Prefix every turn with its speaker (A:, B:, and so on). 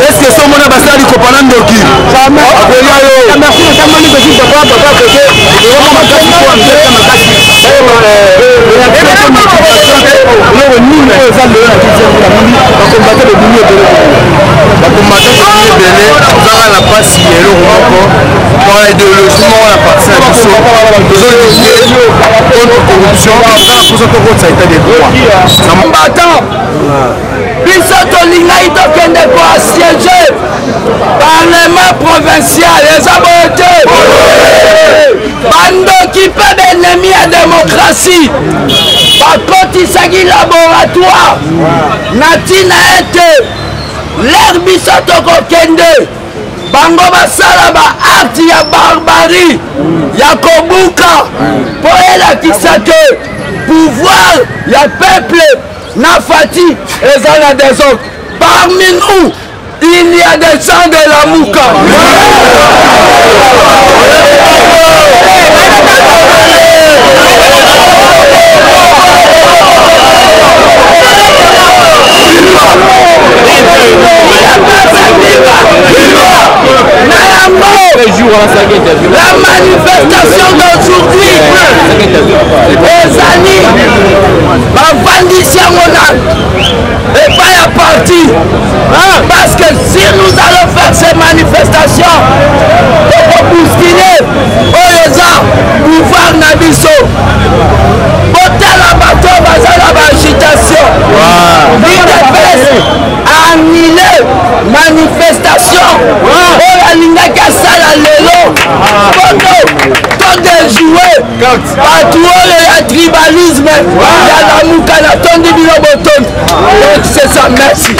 A: Est-ce que ce monde a passé à l'Ikopanandoki?
B: Bisoto Lingaïto Kendeko a siégé Parlement provincial, les abortés. Bando qui peut d'ennemis à démocratie. Par contre, il s'agit laboratoire. Natina été l'air Bisoto Kende. Bango basala ba acte ya barbarie. Ya kobuka. Pour elle qui s'accueille. Pouvoir, ya peuple. Nafati et Zana des autres. Parmi nous, il y a des gens de la Mouka. La manifestation d'aujourd'hui, les amis, ma vandition et pas la partie. Parce que si nous allons faire ces manifestations, pour bousculer, les gens, pouvoir Nabiso, porter la bateau, la agitation, annuler manifestation, la Lingaka Sala Lelo, tout de jouer, partout le tribalisme, il y a la Moukana, Tondi Biloboton. Donc c'est ça, merci.